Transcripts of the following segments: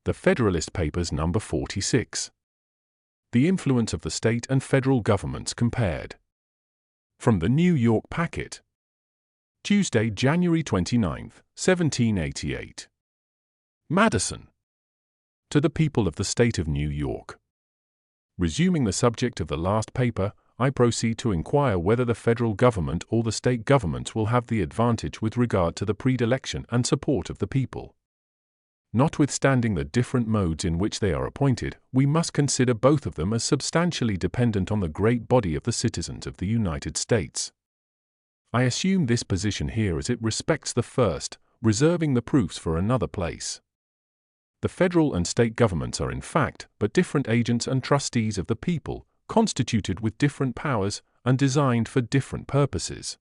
The Federalist Papers number 46. The influence of the state and federal governments compared. From the New York Packet. Tuesday, January 29, 1788. Madison. To the people of the state of New York. Resuming the subject of the last paper, I proceed to inquire whether the federal government or the state governments will have the advantage with regard to the predilection and support of the people. Notwithstanding the different modes in which they are appointed, we must consider both of them as substantially dependent on the great body of the citizens of the United States. I assume this position here as it respects the first, reserving the proofs for another place. The federal and state governments are in fact but different agents and trustees of the people, constituted with different powers and designed for different purposes.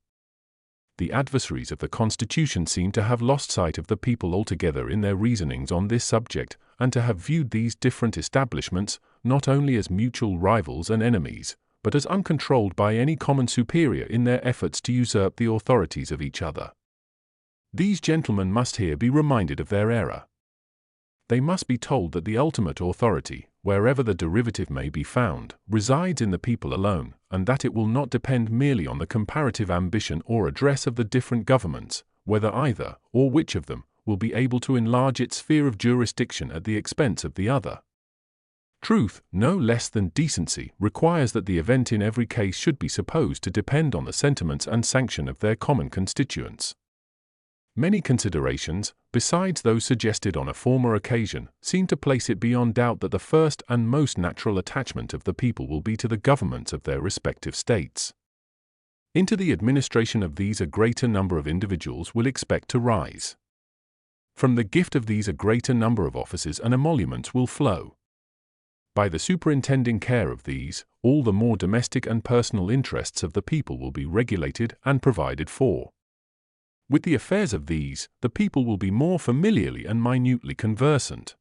The adversaries of the Constitution seem to have lost sight of the people altogether in their reasonings on this subject, and to have viewed these different establishments not only as mutual rivals and enemies, but as uncontrolled by any common superior in their efforts to usurp the authorities of each other. These gentlemen must here be reminded of their error. They must be told that the ultimate authority, wherever the derivative may be found, resides in the people alone, and that it will not depend merely on the comparative ambition or address of the different governments, whether either, or which of them, will be able to enlarge its sphere of jurisdiction at the expense of the other. Truth, no less than decency, requires that the event in every case should be supposed to depend on the sentiments and sanction of their common constituents. Many considerations, besides those suggested on a former occasion, seem to place it beyond doubt that the first and most natural attachment of the people will be to the governments of their respective states. Into the administration of these a greater number of individuals will expect to rise. From the gift of these a greater number of offices and emoluments will flow. By the superintending care of these, all the more domestic and personal interests of the people will be regulated and provided for. With the affairs of these, the people will be more familiarly and minutely conversant.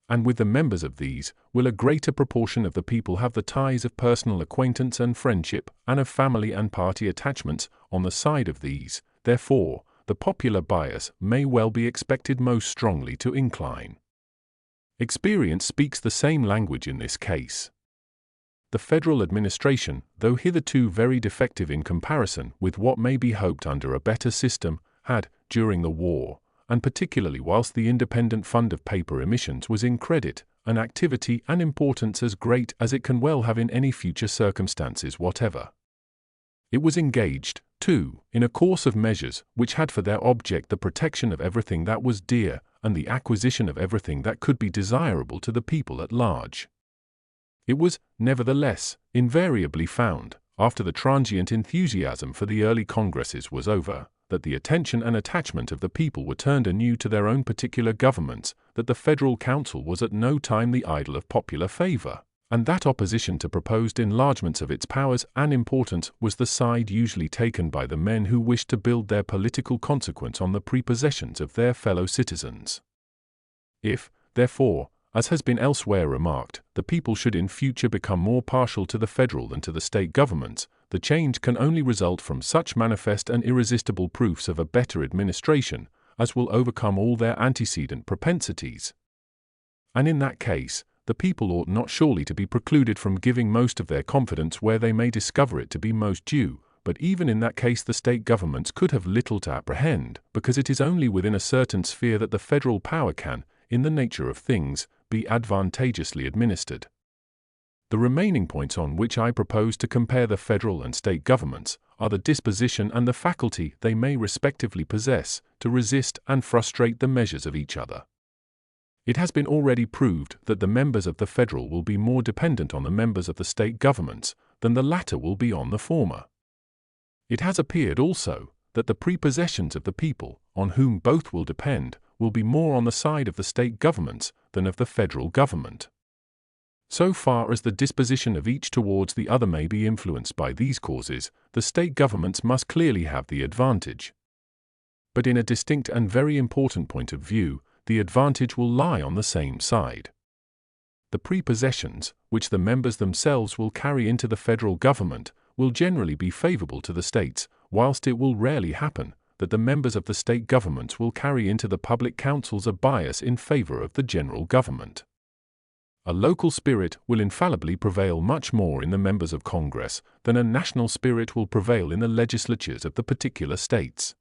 And with the members of these, will a greater proportion of the people have the ties of personal acquaintance and friendship, and of family and party attachments, on the side of these. Therefore, the popular bias may well be expected most strongly to incline. Experience speaks the same language in this case. The federal administration, though hitherto very defective in comparison with what may be hoped under a better system, had, during the war, and particularly whilst the independent fund of paper emissions was in credit, an activity and importance as great as it can well have in any future circumstances whatever. It was engaged, too, in a course of measures which had for their object the protection of everything that was dear, and the acquisition of everything that could be desirable to the people at large. It was, nevertheless, invariably found, after the transient enthusiasm for the early congresses was over, that the attention and attachment of the people were turned anew to their own particular governments, that the Federal Council was at no time the idol of popular favor, and that opposition to proposed enlargements of its powers and importance was the side usually taken by the men who wished to build their political consequence on the prepossessions of their fellow citizens. If, therefore, as has been elsewhere remarked, the people should in future become more partial to the federal than to the state governments, the change can only result from such manifest and irresistible proofs of a better administration as will overcome all their antecedent propensities. And in that case, the people ought not surely to be precluded from giving most of their confidence where they may discover it to be most due, but even in that case the state governments could have little to apprehend, because it is only within a certain sphere that the federal power can, in the nature of things, be advantageously administered. The remaining points on which I propose to compare the federal and state governments are the disposition and the faculty they may respectively possess to resist and frustrate the measures of each other. It has been already proved that the members of the federal will be more dependent on the members of the state governments than the latter will be on the former. It has appeared also that the prepossessions of the people, on whom both will depend, will be more on the side of the state governments than of the federal government. So far as the disposition of each towards the other may be influenced by these causes, the state governments must clearly have the advantage. But in a distinct and very important point of view, the advantage will lie on the same side. The prepossessions, which the members themselves will carry into the federal government, will generally be favorable to the states, whilst it will rarely happen that the members of the state governments will carry into the public councils a bias in favor of the general government. A local spirit will infallibly prevail much more in the members of Congress than a national spirit will prevail in the legislatures of the particular states.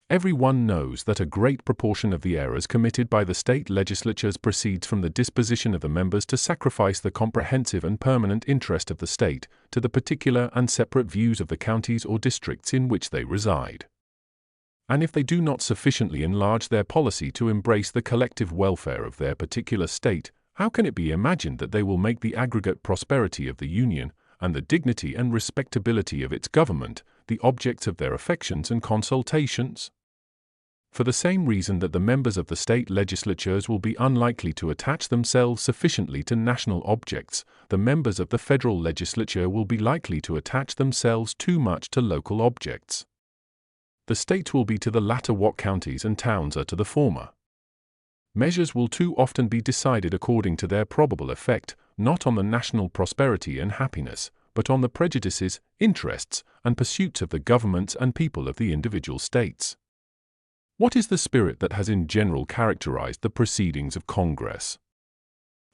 Everyone knows that a great proportion of the errors committed by the state legislatures proceeds from the disposition of the members to sacrifice the comprehensive and permanent interest of the state to the particular and separate views of the counties or districts in which they reside. And if they do not sufficiently enlarge their policy to embrace the collective welfare of their particular state, how can it be imagined that they will make the aggregate prosperity of the Union, and the dignity and respectability of its government, the objects of their affections and consultations? For the same reason that the members of the state legislatures will be unlikely to attach themselves sufficiently to national objects, the members of the federal legislature will be likely to attach themselves too much to local objects. The states will be to the latter what counties and towns are to the former. Measures will too often be decided according to their probable effect, not on the national prosperity and happiness, but on the prejudices, interests, and pursuits of the governments and people of the individual states. What is the spirit that has in general characterized the proceedings of Congress?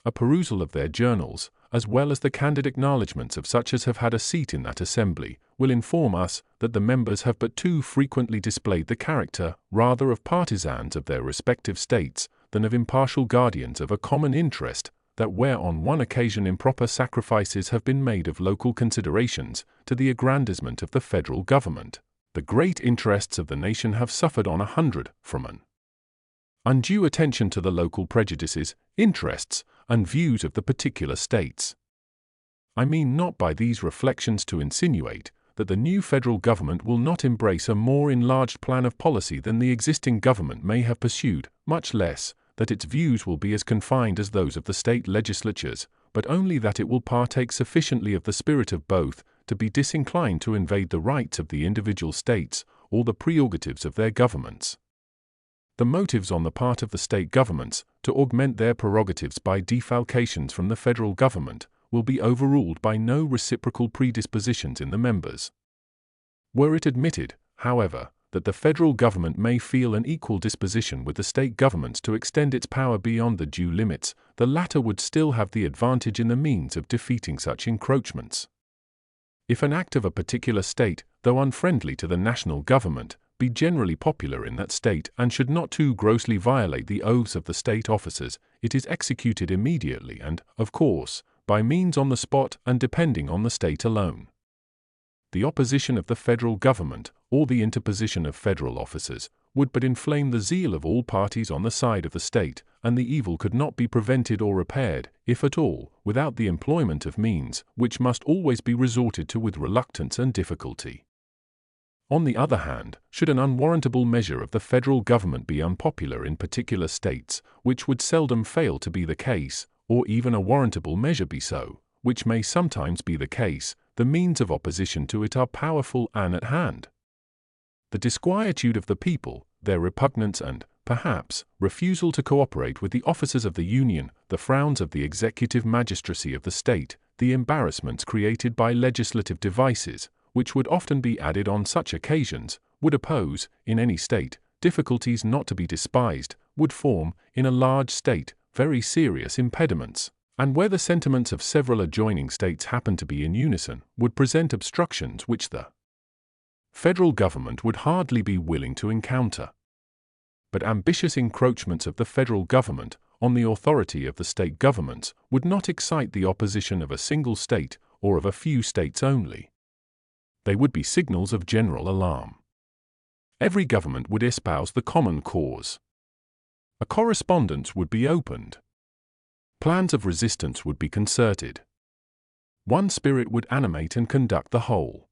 A perusal of their journals, as well as the candid acknowledgments of such as have had a seat in that assembly, will inform us that the members have but too frequently displayed the character rather of partisans of their respective states than of impartial guardians of a common interest, that where on one occasion improper sacrifices have been made of local considerations to the aggrandizement of the federal government, the great interests of the nation have suffered on 100 from an undue attention to the local prejudices, interests, and views of the particular states. I mean not by these reflections to insinuate that the new federal government will not embrace a more enlarged plan of policy than the existing government may have pursued, much less that its views will be as confined as those of the state legislatures, but only that it will partake sufficiently of the spirit of both to be disinclined to invade the rights of the individual states or the prerogatives of their governments. The motives on the part of the state governments to augment their prerogatives by defalcations from the federal government will be overruled by no reciprocal predispositions in the members. Were it admitted, however, that the federal government may feel an equal disposition with the state governments to extend its power beyond the due limits, the latter would still have the advantage in the means of defeating such encroachments. If an act of a particular state, though unfriendly to the national government, be generally popular in that state and should not too grossly violate the oaths of the state officers, it is executed immediately and, of course, by means on the spot and depending on the state alone. The opposition of the federal government, or the interposition of federal officers, would but inflame the zeal of all parties on the side of the state, and the evil could not be prevented or repaired, if at all, without the employment of means, which must always be resorted to with reluctance and difficulty. On the other hand, should an unwarrantable measure of the federal government be unpopular in particular states, which would seldom fail to be the case, or even a warrantable measure be so, which may sometimes be the case, the means of opposition to it are powerful and at hand. The disquietude of the people, their repugnance and, perhaps, refusal to cooperate with the officers of the Union, the frowns of the executive magistracy of the state, the embarrassments created by legislative devices, which would often be added on such occasions, would oppose, in any state, difficulties not to be despised, would form, in a large state, very serious impediments, and where the sentiments of several adjoining states happen to be in unison, would present obstructions which the federal government would hardly be willing to encounter. But ambitious encroachments of the federal government, on the authority of the state governments, would not excite the opposition of a single state, or of a few states only. They would be signals of general alarm. Every government would espouse the common cause. A correspondence would be opened. Plans of resistance would be concerted. One spirit would animate and conduct the whole.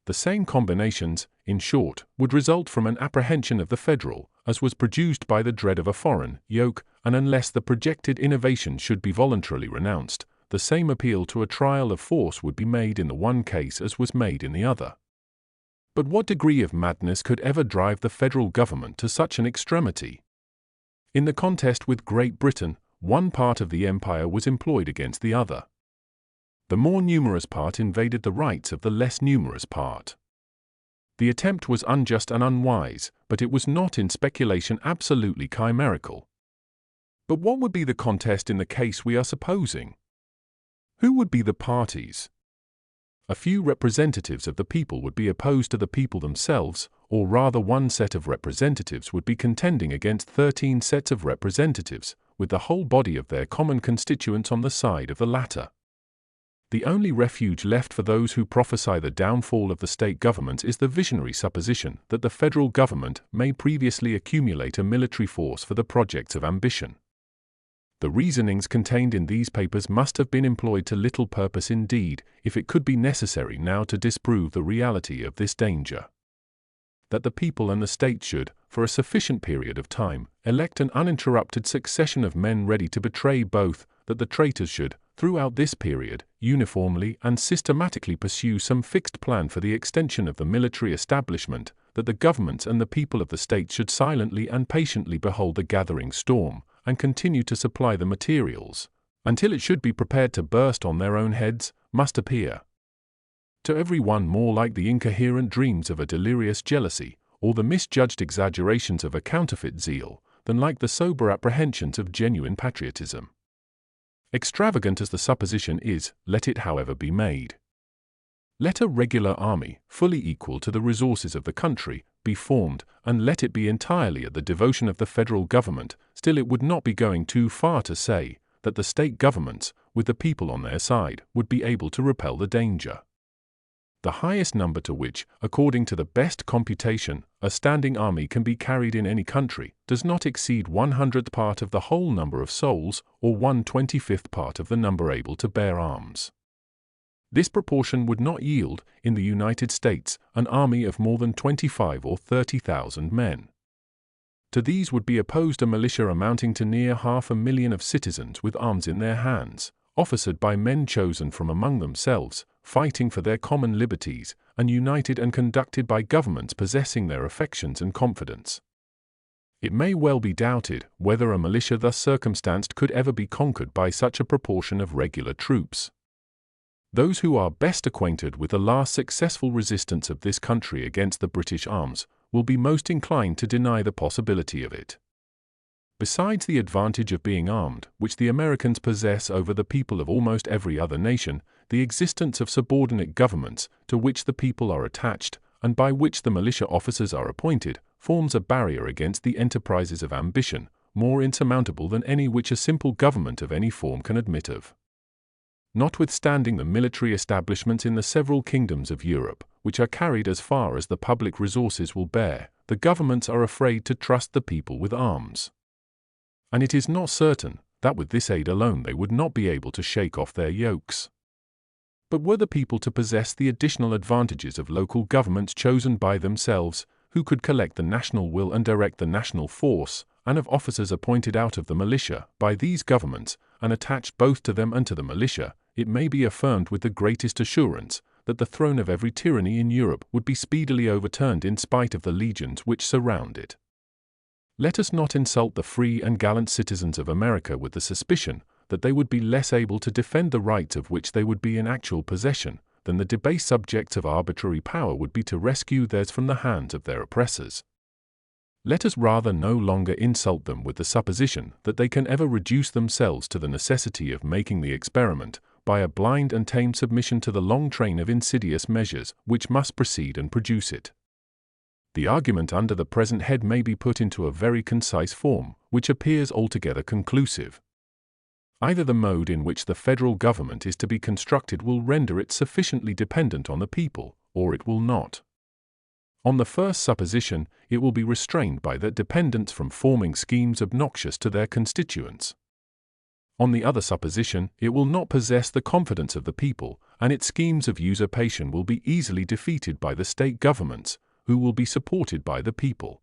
The same combinations, in short, would result from an apprehension of the federal, as was produced by the dread of a foreign yoke, and unless the projected innovation should be voluntarily renounced, the same appeal to a trial of force would be made in the one case as was made in the other. But what degree of madness could ever drive the federal government to such an extremity? In the contest with Great Britain, one part of the empire was employed against the other. The more numerous part invaded the rights of the less numerous part. The attempt was unjust and unwise, but it was not in speculation absolutely chimerical. But what would be the contest in the case we are supposing? Who would be the parties? A few representatives of the people would be opposed to the people themselves, or rather one set of representatives would be contending against 13 sets of representatives, with the whole body of their common constituents on the side of the latter. The only refuge left for those who prophesy the downfall of the state government is the visionary supposition that the federal government may previously accumulate a military force for the projects of ambition. The reasonings contained in these papers must have been employed to little purpose indeed, if it could be necessary now to disprove the reality of this danger. That the people and the state should, for a sufficient period of time, elect an uninterrupted succession of men ready to betray both, that the traitors should, throughout this period, uniformly and systematically pursue some fixed plan for the extension of the military establishment, that the governments and the people of the state should silently and patiently behold the gathering storm, and continue to supply the materials, until it should be prepared to burst on their own heads, must appear to every one more like the incoherent dreams of a delirious jealousy, or the misjudged exaggerations of a counterfeit zeal, than like the sober apprehensions of genuine patriotism. Extravagant as the supposition is, let it however be made. Let a regular army, fully equal to the resources of the country, be formed, and let it be entirely at the devotion of the federal government, still it would not be going too far to say that the state governments, with the people on their side, would be able to repel the danger. The highest number to which, according to the best computation, a standing army can be carried in any country, does not exceed 1/100th part of the whole number of souls, or 1/25th part of the number able to bear arms. This proportion would not yield, in the United States, an army of more than 25 or 30,000 men. To these would be opposed a militia amounting to near 500,000 of citizens with arms in their hands, officered by men chosen from among themselves, fighting for their common liberties, and united and conducted by governments possessing their affections and confidence. It may well be doubted whether a militia thus circumstanced could ever be conquered by such a proportion of regular troops. Those who are best acquainted with the last successful resistance of this country against the British arms will be most inclined to deny the possibility of it. Besides the advantage of being armed, which the Americans possess over the people of almost every other nation, the existence of subordinate governments, to which the people are attached, and by which the militia officers are appointed, forms a barrier against the enterprises of ambition, more insurmountable than any which a simple government of any form can admit of. Notwithstanding the military establishments in the several kingdoms of Europe, which are carried as far as the public resources will bear, the governments are afraid to trust the people with arms. And it is not certain that with this aid alone they would not be able to shake off their yokes. But were the people to possess the additional advantages of local governments chosen by themselves, who could collect the national will and direct the national force, and of officers appointed out of the militia by these governments, and attached both to them and to the militia, it may be affirmed with the greatest assurance that the throne of every tyranny in Europe would be speedily overturned in spite of the legions which surround it. Let us not insult the free and gallant citizens of America with the suspicion that they would be less able to defend the rights of which they would be in actual possession than the debased subjects of arbitrary power would be to rescue theirs from the hands of their oppressors. Let us rather no longer insult them with the supposition that they can ever reduce themselves to the necessity of making the experiment, by a blind and tame submission to the long train of insidious measures which must precede and produce it. The argument under the present head may be put into a very concise form, which appears altogether conclusive. Either the mode in which the federal government is to be constructed will render it sufficiently dependent on the people, or it will not. On the first supposition, it will be restrained by that dependence from forming schemes obnoxious to their constituents. On the other supposition, it will not possess the confidence of the people, and its schemes of usurpation will be easily defeated by the state governments, who will be supported by the people.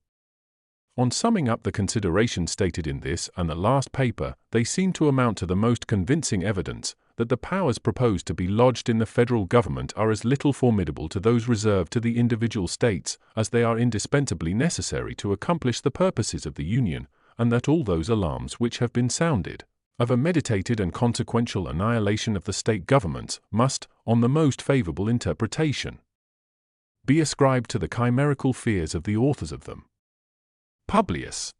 On summing up the considerations stated in this and the last paper, they seem to amount to the most convincing evidence that the powers proposed to be lodged in the federal government are as little formidable to those reserved to the individual states as they are indispensably necessary to accomplish the purposes of the Union, and that all those alarms which have been sounded, of a meditated and consequential annihilation of the state governments, must, on the most favorable interpretation, be ascribed to the chimerical fears of the authors of them. Publius.